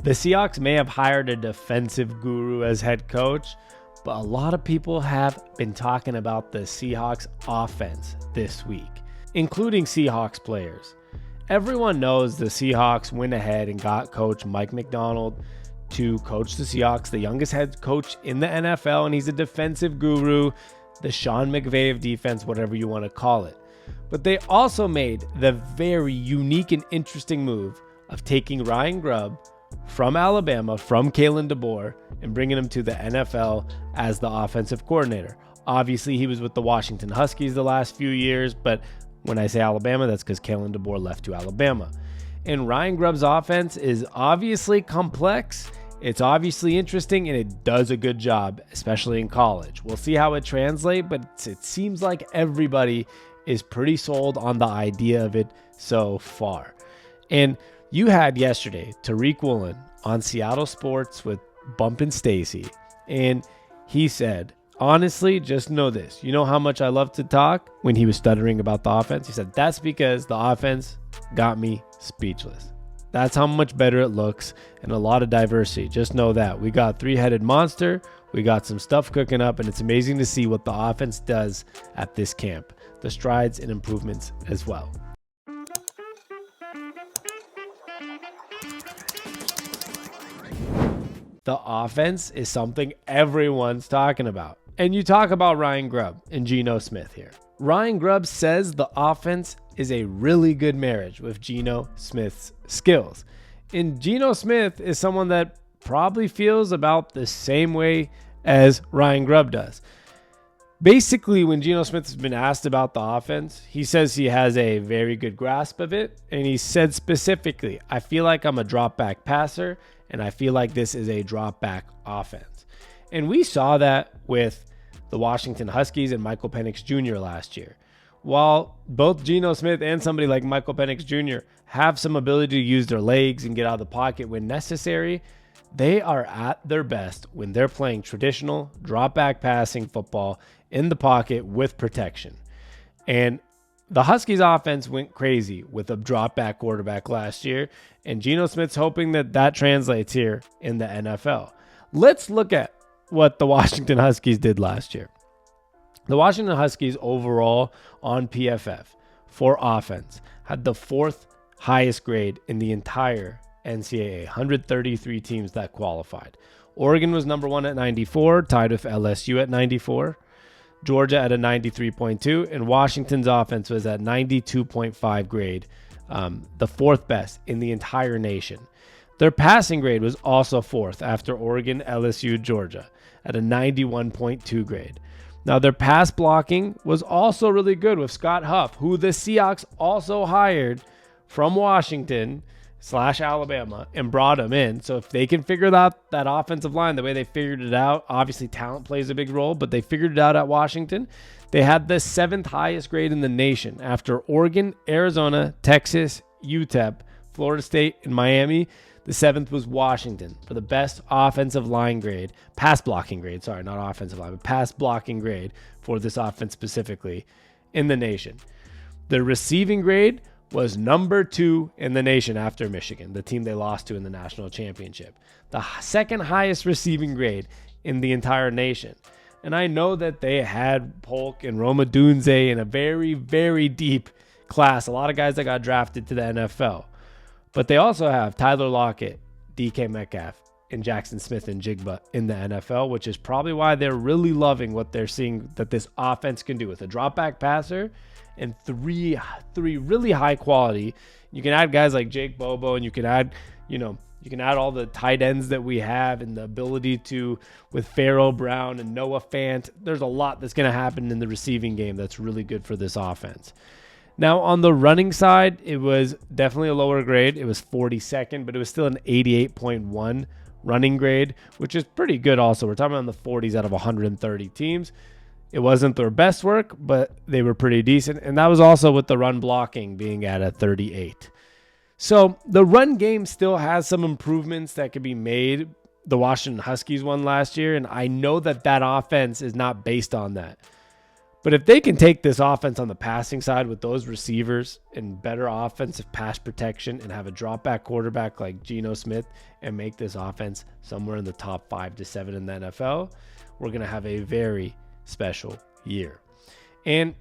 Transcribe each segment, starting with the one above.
The Seahawks may have hired a defensive guru as head coach, but a lot of people have been talking about the Seahawks offense this week, including Seahawks players. Everyone knows the Seahawks went ahead and got coach Mike Macdonald to coach the Seahawks, the youngest head coach in the NFL, and he's a defensive guru, the Sean McVay of defense, whatever you want to call it. But they also made the very unique and interesting move of taking Ryan Grubb from Alabama, from Kalen DeBoer, and bringing him to the NFL as the offensive coordinator. Obviously, he was with the Washington Huskies the last few years, but when I say Alabama, that's because Kalen DeBoer left to Alabama. And Ryan Grubb's offense is obviously complex, it's obviously interesting, and it does a good job, especially in college. We'll see how it translates, but it seems like everybody is pretty sold on the idea of it so far. And you had yesterday Tariq Woolen on Seattle Sports with Bumpin' Stacy, and he said, honestly, just know this. You know how much I love to talk? When he was stuttering about the offense, he said, that's because the offense got me speechless. That's how much better it looks, and a lot of diversity. Just know that. We got three-headed monster. We got some stuff cooking up, and it's amazing to see what the offense does at this camp. The strides and improvements as well. The offense is something everyone's talking about. And you talk about Ryan Grubb and Geno Smith here. Ryan Grubb says the offense is a really good marriage with Geno Smith's skills. And Geno Smith is someone that probably feels about the same way as Ryan Grubb does. Basically, when Geno Smith has been asked about the offense, he says he has a very good grasp of it. And he said specifically, I feel like I'm a drop back passer, and I feel like this is a drop back offense. And we saw that with the Washington Huskies and Michael Penix Jr. last year. While both Geno Smith and somebody like Michael Penix Jr. have some ability to use their legs and get out of the pocket when necessary, they are at their best when they're playing traditional drop back passing football in the pocket with protection. And the Huskies offense went crazy with a drop back quarterback last year, and Geno Smith's hoping that that translates here in the NFL. Let's look at what the Washington Huskies did last year. The Washington Huskies overall on PFF for offense had the fourth highest grade in the entire NCAA, 133 teams that qualified. Oregon was number one at 94, tied with LSU at 94. Georgia at a 93.2, and Washington's offense was at 92.5 grade, the fourth best in the entire nation. Their passing grade was also fourth after Oregon, LSU, Georgia at a 91.2 grade. Now, their pass blocking was also really good with Scott Huff, who the Seahawks also hired from Washington/Alabama and brought him in. So if they can figure out that offensive line the way they figured it out, obviously talent plays a big role, but they figured it out at Washington. They had the seventh highest grade in the nation after Oregon, Arizona, Texas, UTEP, Florida State, and Miami. The seventh was Washington for the best offensive line grade, pass blocking grade, sorry, not offensive line, but pass blocking grade for this offense specifically in the nation. The receiving grade was number 2 in the nation after Michigan, the team they lost to in the national championship. The second highest receiving grade in the entire nation. And I know that they had Polk and Roma Dunze in a very, very deep class. A lot of guys that got drafted to the NFL. But they also have Tyler Lockett, DK Metcalf, and Jackson Smith and Jigba in the NFL, which is probably why they're really loving what they're seeing that this offense can do with a drop back passer and three really high quality. You can add guys like Jake Bobo, and you can add all the tight ends that we have and the ability to with Pharaoh Brown and Noah Fant. There's a lot that's going to happen in the receiving game that's really good for this offense. Now, on the running side, it was definitely a lower grade. It was 42nd, but it was still an 88.1 running grade, which is pretty good also. We're talking about in the 40s out of 130 teams. It wasn't their best work, but they were pretty decent. And that was also with the run blocking being at a 38. So the run game still has some improvements that could be made. The Washington Huskies won last year, and I know that offense is not based on that. But if they can take this offense on the passing side with those receivers and better offensive pass protection and have a drop back quarterback like Geno Smith and make this offense somewhere in the top 5 to 7 in the NFL, we're going to have a very special year. And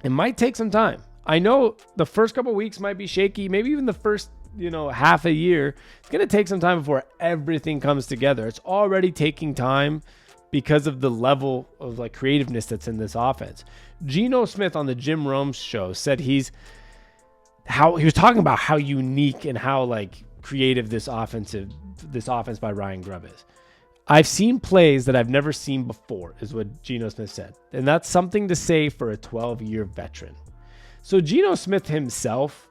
it might take some time. I know the first couple of weeks might be shaky, maybe even the first, half a year. It's going to take some time before everything comes together. It's already taking time because of the level of creativeness that's in this offense. Geno Smith on the Jim Rome show said he was talking about how unique and how creative this offense by Ryan Grubb is. I've seen plays that I've never seen before, is what Geno Smith said. And that's something to say for a 12-year veteran. So Geno Smith himself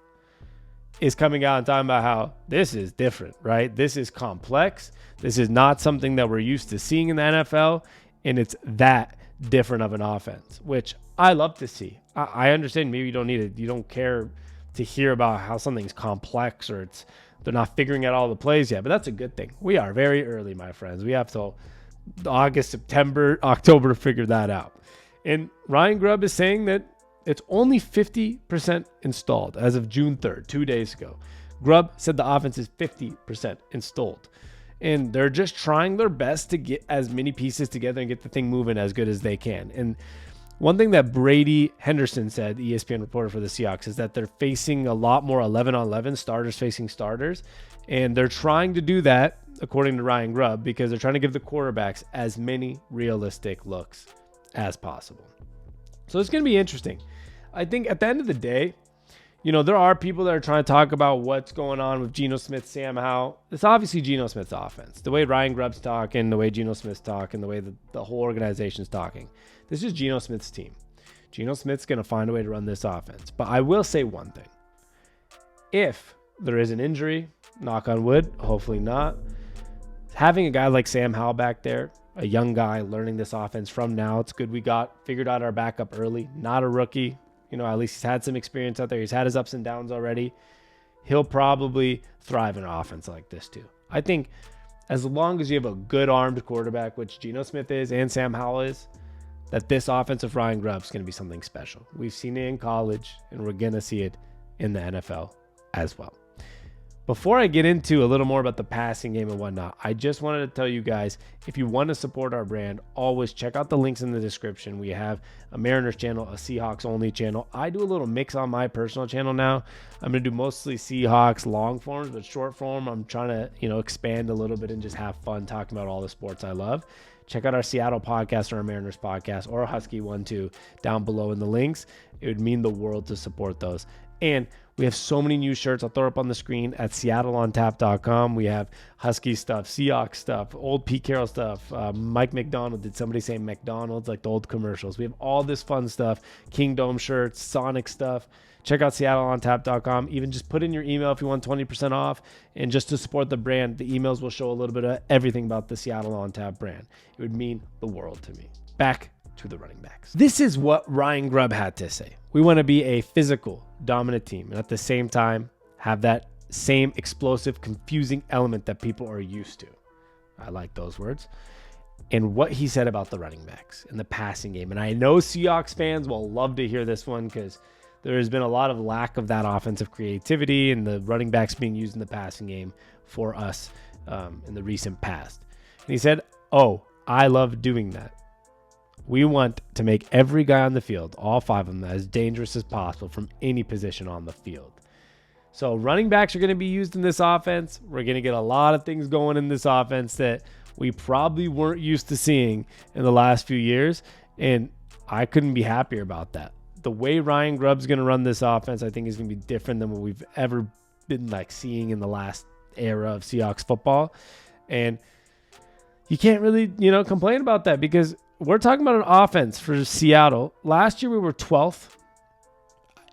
is coming out and talking about how this is different, right? This is complex. This is not something that we're used to seeing in the NFL, and it's that different of an offense, which I love to see. I understand maybe you don't care to hear about how something's complex or they're not figuring out all the plays yet, but that's a good thing. We are very early, my friends. We have till August, September, October to figure that out. And Ryan Grubb is saying that it's only 50% installed as of June 3rd, 2 days ago. Grubb said the offense is 50% installed. And they're just trying their best to get as many pieces together and get the thing moving as good as they can. And one thing that Brady Henderson said, ESPN reporter for the Seahawks, is that they're facing a lot more 11-on-11, starters facing starters. And they're trying to do that, according to Ryan Grubb, because they're trying to give the quarterbacks as many realistic looks as possible. So it's going to be interesting. I think at the end of the day, there are people that are trying to talk about what's going on with Geno Smith, Sam Howell. It's obviously Geno Smith's offense. The way Ryan Grubb's talking, the way Geno Smith's talking, the way the whole organization's talking. This is Geno Smith's team. Geno Smith's going to find a way to run this offense. But I will say one thing. If there is an injury, knock on wood, hopefully not, having a guy like Sam Howell back there, a young guy learning this offense from now, it's good we figured out our backup early, not a rookie. At least he's had some experience out there. He's had his ups and downs already. He'll probably thrive in an offense like this too. I think as long as you have a good armed quarterback, which Geno Smith is and Sam Howell is, that this offense of Ryan Grubb is going to be something special. We've seen it in college, and we're going to see it in the NFL as well. Before I get into a little more about the passing game and whatnot, I just wanted to tell you guys, if you want to support our brand, always check out the links in the description. We have a Mariners channel, a Seahawks only channel. I do a little mix on my personal channel now. I'm going to do mostly Seahawks long forms, but short form, I'm trying to, expand a little bit and just have fun talking about all the sports I love. Check out our Seattle podcast or our Mariners podcast or Husky 1-2 down below in the links. It would mean the world to support those. And we have so many new shirts. I'll throw up on the screen at SeattleOnTap.com. We have Husky stuff, Seahawks stuff, old Pete Carroll stuff. Mike McDonald. Did somebody say McDonald's? Like the old commercials. We have all this fun stuff. Kingdom shirts, Sonic stuff. Check out SeattleOnTap.com. Even just put in your email if you want 20% off. And just to support the brand, the emails will show a little bit of everything about the Seattle On Tap brand. It would mean the world to me. Back to the running backs. This is what Ryan Grubb had to say. We want to be a physical, dominant team, and at the same time, have that same explosive, confusing element that people are used to. I like those words. And what he said about the running backs and the passing game. And I know Seahawks fans will love to hear this one because there has been a lot of lack of that offensive creativity and the running backs being used in the passing game for us in the recent past. And he said, I love doing that. We want to make every guy on the field, all 5 of them, as dangerous as possible from any position on the field. So running backs are going to be used in this offense. We're going to get a lot of things going in this offense that we probably weren't used to seeing in the last few years. And I couldn't be happier about that. The way Ryan Grubb's going to run this offense, I think, is going to be different than what we've ever been seeing in the last era of Seahawks football. And you can't really, complain about that because we're talking about an offense for Seattle. Last year we were 12th,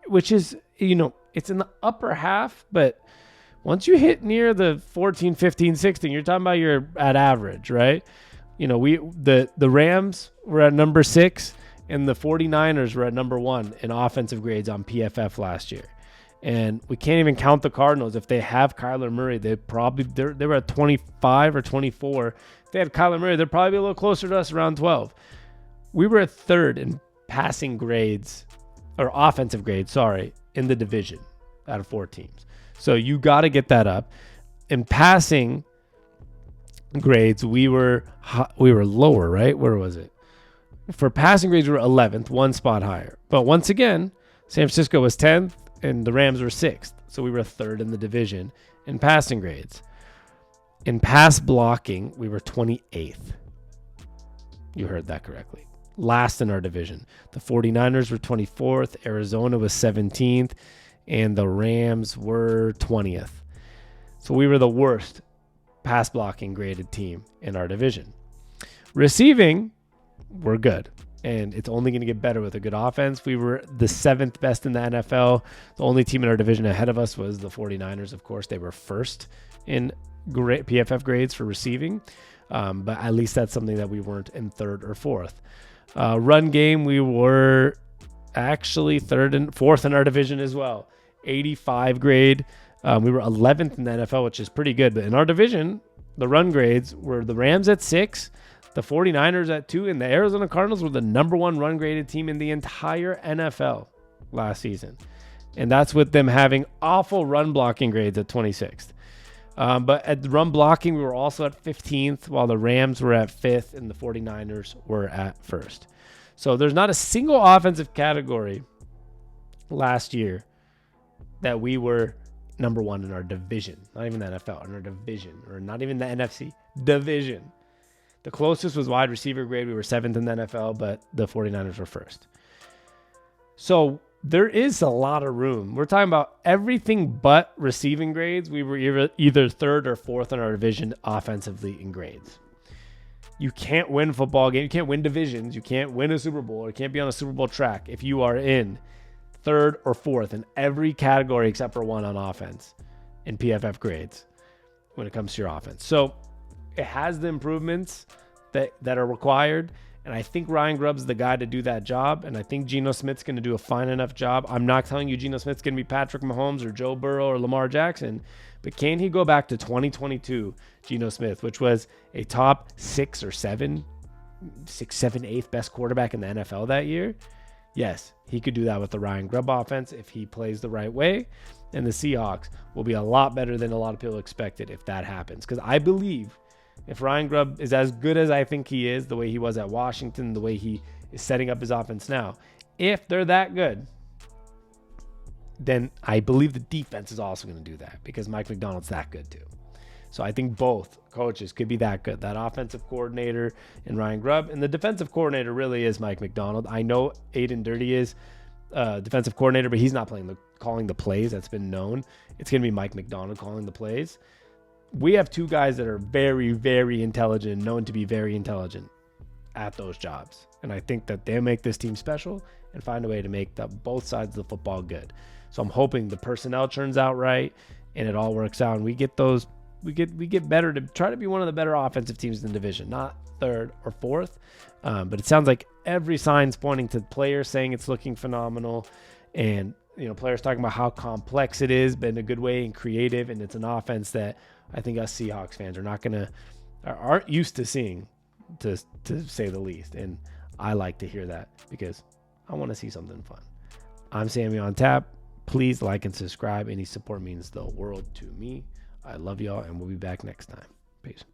which is, it's in the upper half, but once you hit near the 14, 15, 16, you're talking about you're at average, right? The Rams were at number 6 and the 49ers were at number 1 in offensive grades on PFF last year. And we can't even count the Cardinals. If they have Kyler Murray, they were at 25 or 24. If they had Kyler Murray, they're probably a little closer to us, around 12. We were at 3rd in passing grades or offensive grades, in the division out of 4 teams. So you got to get that up. In passing grades, we were lower, right? Where was it? For passing grades, we were 11th, 1 spot higher. But once again, San Francisco was 10th and the Rams were 6th. So we were 3rd in the division in passing grades. In pass blocking, we were 28th. You heard that correctly. Last in our division. The 49ers were 24th, Arizona was 17th, and the Rams were 20th. So we were the worst pass blocking graded team in our division. Receiving, we're good. And it's only going to get better with a good offense. We were the 7th best in the NFL. The only team in our division ahead of us was the 49ers, of course. They were first in PFF grades for receiving. But at least that's something that we weren't in 3rd or 4th. Run game, we were actually 3rd and 4th in our division as well. 85 grade. We were 11th in the NFL, which is pretty good. But in our division, the run grades were the Rams at 6, the 49ers at 2, and the Arizona Cardinals were the number 1 run graded team in the entire NFL last season. And that's with them having awful run blocking grades at 26th. But at the run blocking, we were also at 15th, while the Rams were at 5th and the 49ers were at 1st. So there's not a single offensive category last year that we were number 1 in our division. Not even the NFL, in our division, or not even the NFC division. The closest was wide receiver grade. We were 7th in the NFL, but the 49ers were 1st. So there is a lot of room. We're talking about everything but receiving grades. We were either 3rd or 4th in our division offensively in grades. You can't win football games. You can't win divisions. You can't win a Super Bowl. You can't be on a Super Bowl track if you are in 3rd or 4th in every category except for 1 on offense in PFF grades when it comes to your offense. So it has the improvements that are required. And I think Ryan Grubb's the guy to do that job. And I think Geno Smith's going to do a fine enough job. I'm not telling you Geno Smith's going to be Patrick Mahomes or Joe Burrow or Lamar Jackson. But can he go back to 2022 Geno Smith, which was a top 6, 7, 8th best quarterback in the NFL that year? Yes, he could do that with the Ryan Grubb offense if he plays the right way. And the Seahawks will be a lot better than a lot of people expected if that happens. Because I believe if Ryan Grubb is as good as I think he is, the way he was at Washington, the way he is setting up his offense now, if they're that good, then I believe the defense is also going to do that because Mike Macdonald's that good too. So I think both coaches could be that good. That offensive coordinator and Ryan Grubb, and the defensive coordinator really is Mike Macdonald. I know Aiden Dirty is defensive coordinator, but he's not calling the plays. That's been known. It's going to be Mike Macdonald calling the plays. We have 2 guys that are very, very intelligent, known to be very intelligent at those jobs. And I think that they'll make this team special and find a way to make both sides of the football good. So I'm hoping the personnel turns out right and it all works out. And we get better to try to be one of the better offensive teams in the division, not 3rd or 4th. But it sounds like every sign's pointing to players saying it's looking phenomenal. And, players talking about how complex it is, but in a good way and creative. And it's an offense that I think us Seahawks fans aren't used to seeing, to say the least. And I like to hear that because I want to see something fun. I'm Sammy on Tap. Please like and subscribe. Any support means the world to me. I love y'all, and we'll be back next time. Peace.